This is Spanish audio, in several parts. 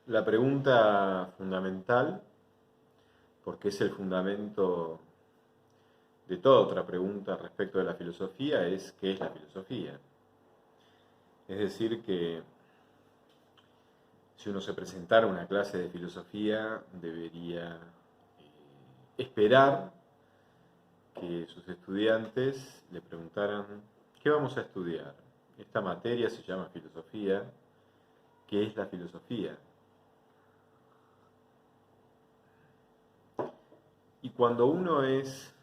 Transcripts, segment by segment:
La pregunta fundamental, porque es el fundamento de toda otra pregunta respecto de la filosofía, es ¿qué es la filosofía? Es decir, que si uno se presentara a una clase de filosofía, debería esperar que sus estudiantes le preguntaran ¿qué vamos a estudiar? Esta materia se llama filosofía. ¿Qué es la filosofía? Y cuando uno es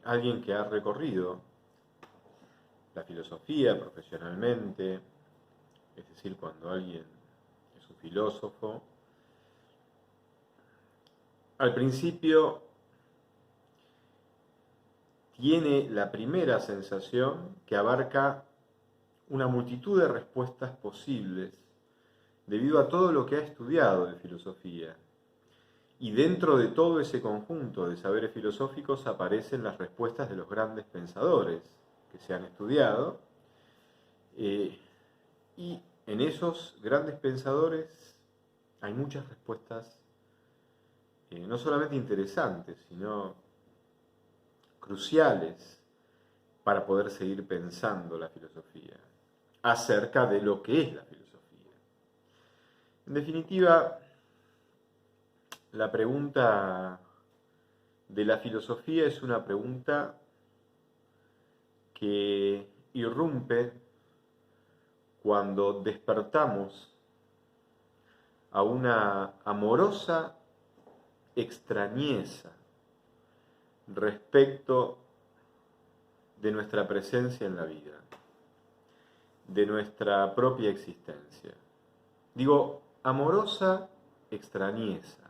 alguien que ha recorrido la filosofía profesionalmente, es decir, cuando alguien es un filósofo, al principio tiene la primera sensación que abarca una multitud de respuestas posibles debido a todo lo que ha estudiado de filosofía. Y dentro de todo ese conjunto de saberes filosóficos aparecen las respuestas de los grandes pensadores que se han estudiado. Y en esos grandes pensadores hay muchas respuestas no solamente interesantes, sino cruciales para poder seguir pensando la filosofía, acerca de lo que es la filosofía. En definitiva, la pregunta de la filosofía es una pregunta que irrumpe cuando despertamos a una amorosa extrañeza respecto de nuestra presencia en la vida, de nuestra propia existencia. Digo, amorosa extrañeza.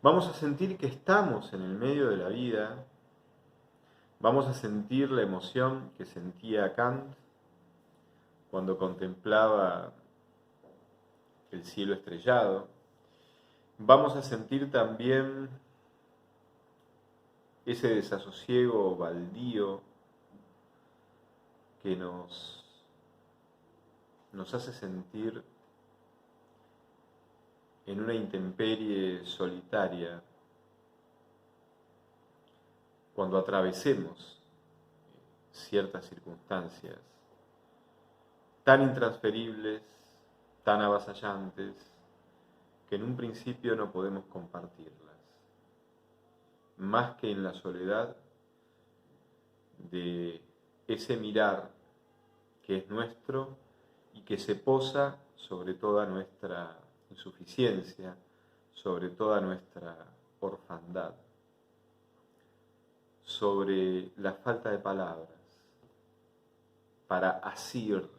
Vamos a sentir que estamos en el medio de la vida, vamos a sentir la emoción que sentía Kant cuando contemplaba el cielo estrellado. Vamos a sentir también ese desasosiego baldío que nos hace sentir en una intemperie solitaria cuando atravesemos ciertas circunstancias tan intransferibles, tan avasallantes, que en un principio no podemos compartirlas, más que en la soledad de ese mirar que es nuestro y que se posa sobre toda nuestra insuficiencia, sobre toda nuestra orfandad, sobre la falta de palabras para asir,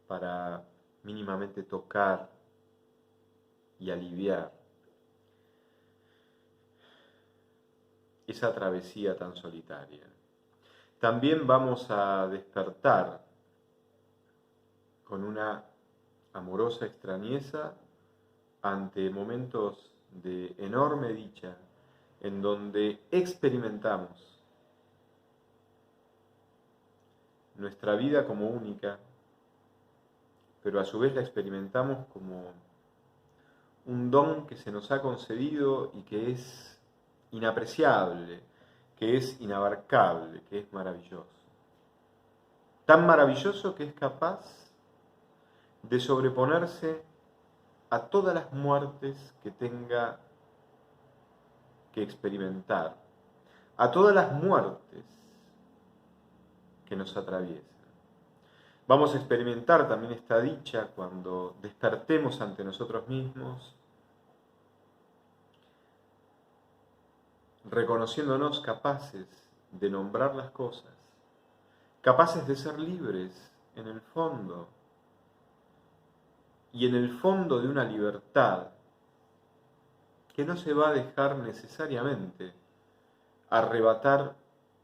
para mínimamente tocar y aliviar esa travesía tan solitaria. También vamos a despertar con una amorosa extrañeza ante momentos de enorme dicha en donde experimentamos nuestra vida como única, pero a su vez la experimentamos como un don que se nos ha concedido y que es inapreciable, que es inabarcable, que es maravilloso. Tan maravilloso que es capaz de sobreponerse a todas las muertes que tenga que experimentar, a todas las muertes que nos atraviesan. Vamos a experimentar también esta dicha cuando despertemos ante nosotros mismos, reconociéndonos capaces de nombrar las cosas, capaces de ser libres en el fondo, y en el fondo de una libertad que no se va a dejar necesariamente arrebatar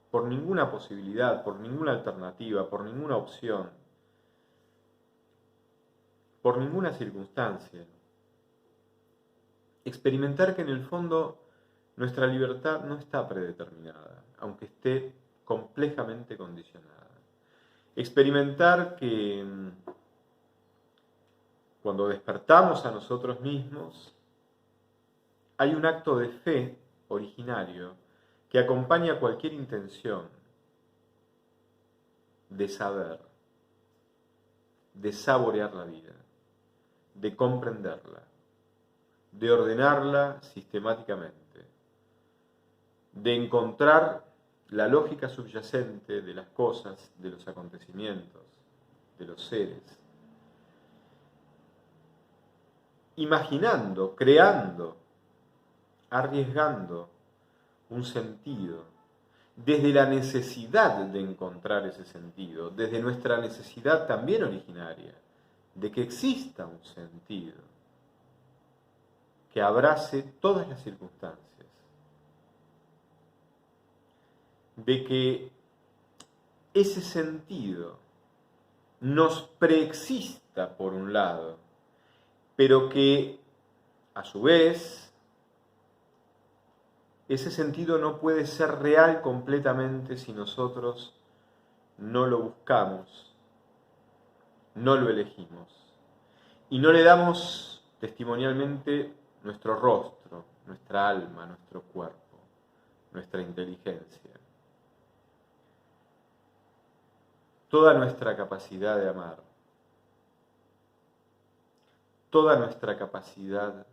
por ninguna posibilidad, por ninguna alternativa, por ninguna opción, por ninguna circunstancia. Experimentar que en el fondo nuestra libertad no está predeterminada, aunque esté complejamente condicionada. Experimentar que cuando despertamos a nosotros mismos, hay un acto de fe originario que acompaña cualquier intención de saber, de saborear la vida, de comprenderla, de ordenarla sistemáticamente, de encontrar la lógica subyacente de las cosas, de los acontecimientos, de los seres, imaginando, creando, arriesgando un sentido, desde la necesidad de encontrar ese sentido, desde nuestra necesidad también originaria, de que exista un sentido que abrace todas las circunstancias, de que ese sentido nos preexista por un lado, pero que a su vez ese sentido no puede ser real completamente si nosotros no lo buscamos, no lo elegimos y no le damos testimonialmente nuestro rostro, nuestra alma, nuestro cuerpo, nuestra inteligencia, toda nuestra capacidad de amar, toda nuestra capacidad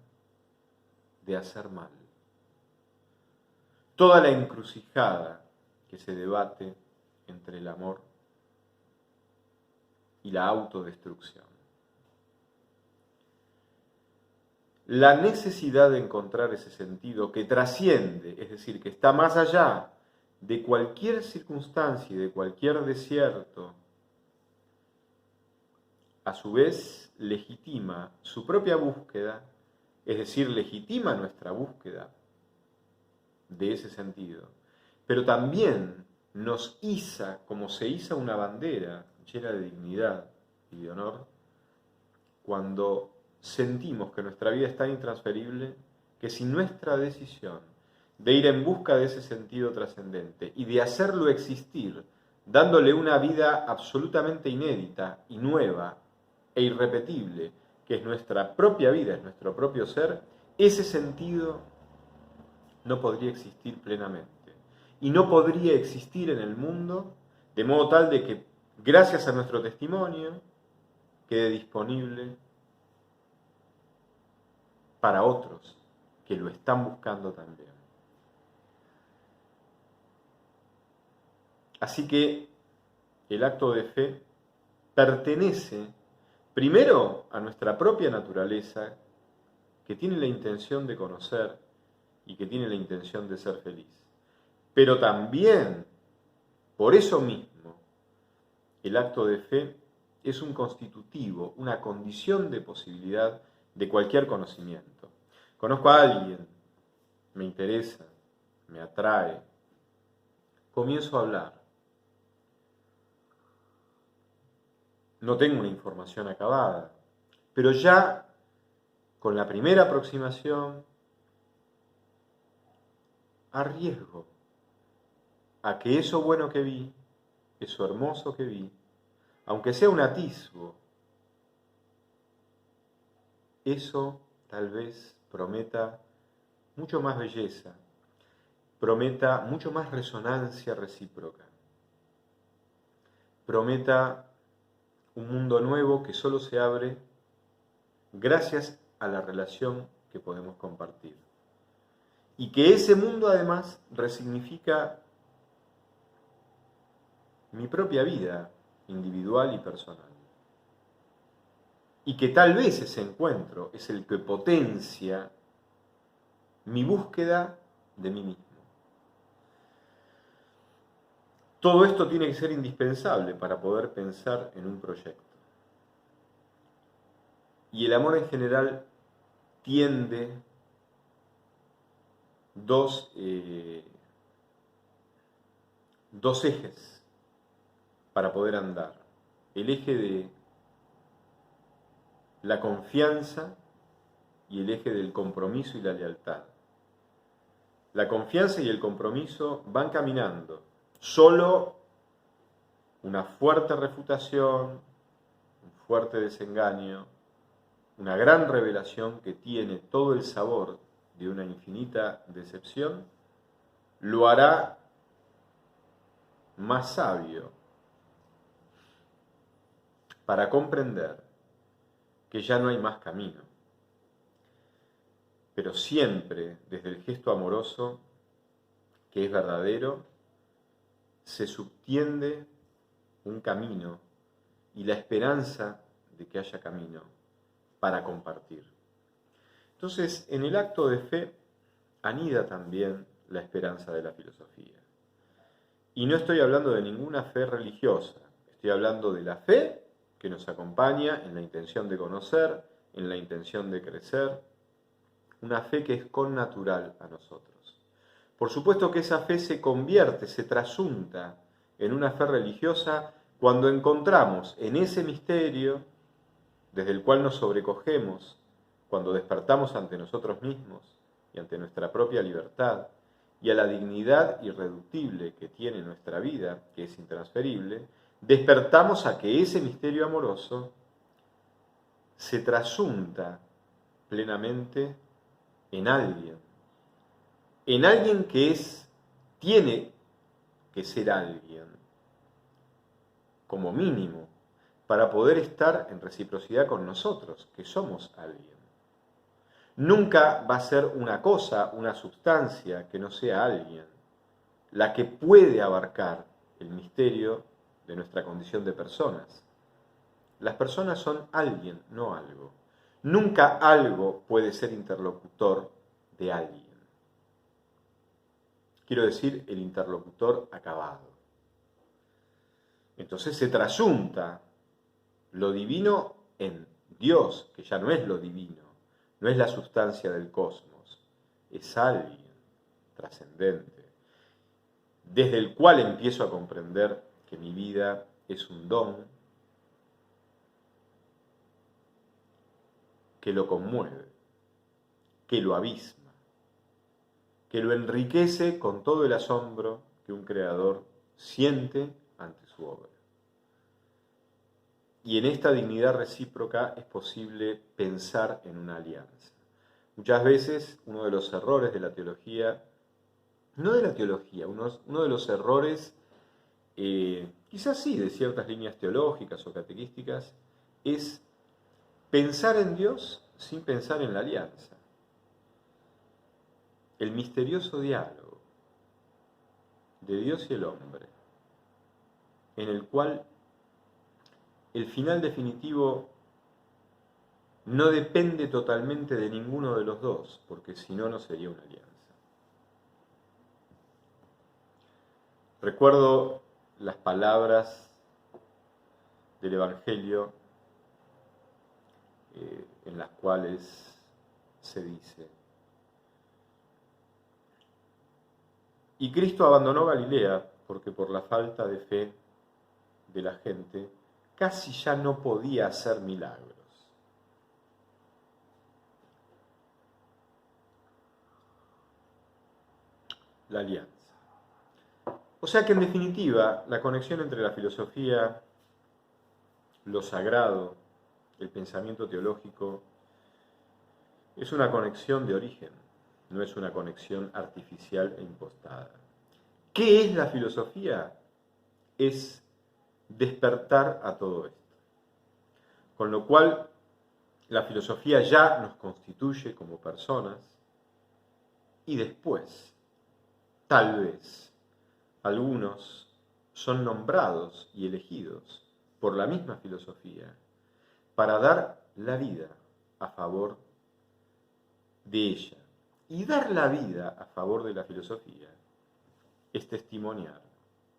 de hacer mal, toda la encrucijada que se debate entre el amor y la autodestrucción. La necesidad de encontrar ese sentido que trasciende, es decir, que está más allá de cualquier circunstancia y de cualquier desierto, a su vez legitima su propia búsqueda, es decir, legitima nuestra búsqueda de ese sentido, pero también nos iza, como se iza una bandera llena de dignidad y de honor, cuando sentimos que nuestra vida es tan intransferible que sin nuestra decisión de ir en busca de ese sentido trascendente y de hacerlo existir, dándole una vida absolutamente inédita y nueva e irrepetible, que es nuestra propia vida, es nuestro propio ser, ese sentido no podría existir plenamente. Y no podría existir en el mundo de modo tal de que, gracias a nuestro testimonio, quede disponible para otros que lo están buscando también. Así que el acto de fe pertenece primero a nuestra propia naturaleza, que tiene la intención de conocer y que tiene la intención de ser feliz. Pero también, por eso mismo, el acto de fe es un constitutivo, una condición de posibilidad de cualquier conocimiento. Conozco a alguien, me interesa, me atrae, comienzo a hablar. No tengo una información acabada, pero ya con la primera aproximación arriesgo a que eso bueno que vi, eso hermoso que vi, aunque sea un atisbo, eso tal vez prometa mucho más belleza, prometa mucho más resonancia recíproca, prometa un mundo nuevo que solo se abre gracias a la relación que podemos compartir. Y que ese mundo además resignifica mi propia vida individual y personal. Y que tal vez ese encuentro es el que potencia mi búsqueda de mí mismo. Todo esto tiene que ser indispensable para poder pensar en un proyecto. Y el amor en general tiende dos ejes para poder andar. El eje de la confianza y el eje del compromiso y la lealtad. La confianza y el compromiso van caminando. Solo una fuerte refutación, un fuerte desengaño, una gran revelación que tiene todo el sabor de una infinita decepción, lo hará más sabio para comprender que ya no hay más camino, pero siempre desde el gesto amoroso, que es verdadero, se subtiende un camino y la esperanza de que haya camino para compartir. Entonces, en el acto de fe anida también la esperanza de la filosofía. Y no estoy hablando de ninguna fe religiosa, estoy hablando de la fe que nos acompaña en la intención de conocer, en la intención de crecer, una fe que es connatural a nosotros. Por supuesto que esa fe se convierte, se trasunta en una fe religiosa cuando encontramos en ese misterio, desde el cual nos sobrecogemos, cuando despertamos ante nosotros mismos y ante nuestra propia libertad, y a la dignidad irreductible que tiene nuestra vida, que es intransferible, despertamos a que ese misterio amoroso se trasunta plenamente en alguien que tiene que ser alguien, como mínimo, para poder estar en reciprocidad con nosotros, que somos alguien. Nunca va a ser una cosa, una sustancia que no sea alguien, la que puede abarcar el misterio de nuestra condición de personas. Las personas son alguien, no algo. Nunca algo puede ser interlocutor de alguien. Quiero decir, el interlocutor acabado. Entonces se trasunta lo divino en Dios, que ya no es lo divino, no es la sustancia del cosmos, es alguien trascendente, desde el cual empiezo a comprender que mi vida es un don que lo conmueve, que lo abisma, que lo enriquece con todo el asombro que un creador siente ante su obra. Y en esta dignidad recíproca es posible pensar en una alianza. Muchas veces uno de los errores de la teología, no de la teología, uno de los errores, quizás sí, de ciertas líneas teológicas o catequísticas, es pensar en Dios sin pensar en la alianza. El misterioso diálogo de Dios y el hombre, en el cual el final definitivo no depende totalmente de ninguno de los dos, porque si no, no sería una alianza. Recuerdo las palabras del Evangelio en las cuales se dice: y Cristo abandonó Galilea porque por la falta de fe de la gente casi ya no podía hacer milagros. La alianza. O sea que en definitiva, la conexión entre la filosofía, lo sagrado, el pensamiento teológico, es una conexión de origen, no es una conexión artificial e impostada. ¿Qué es la filosofía? Es despertar a todo esto. Con lo cual, la filosofía ya nos constituye como personas y después, tal vez, algunos son nombrados y elegidos por la misma filosofía para dar la vida a favor de ella. Y dar la vida a favor de la filosofía es testimoniar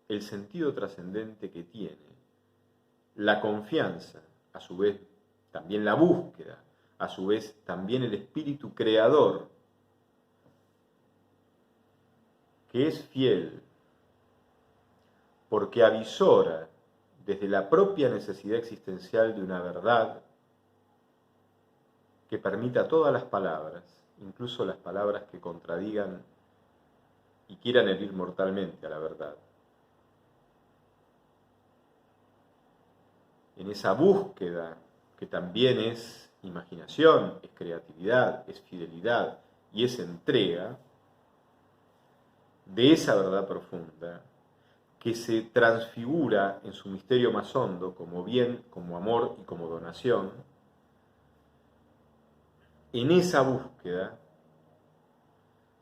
el sentido trascendente que tiene, la confianza, a su vez también la búsqueda, a su vez también el espíritu creador, que es fiel, porque avisora desde la propia necesidad existencial de una verdad que permita todas las palabras, incluso las palabras que contradigan y quieran herir mortalmente a la verdad. En esa búsqueda, que también es imaginación, es creatividad, es fidelidad y es entrega de esa verdad profunda que se transfigura en su misterio más hondo como bien, como amor y como donación. En esa búsqueda,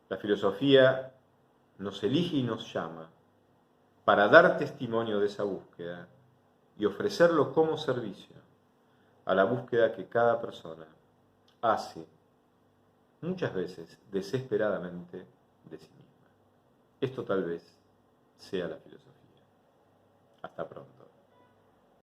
la filosofía nos elige y nos llama para dar testimonio de esa búsqueda y ofrecerlo como servicio a la búsqueda que cada persona hace, muchas veces desesperadamente, de sí misma. Esto tal vez sea la filosofía. Hasta pronto.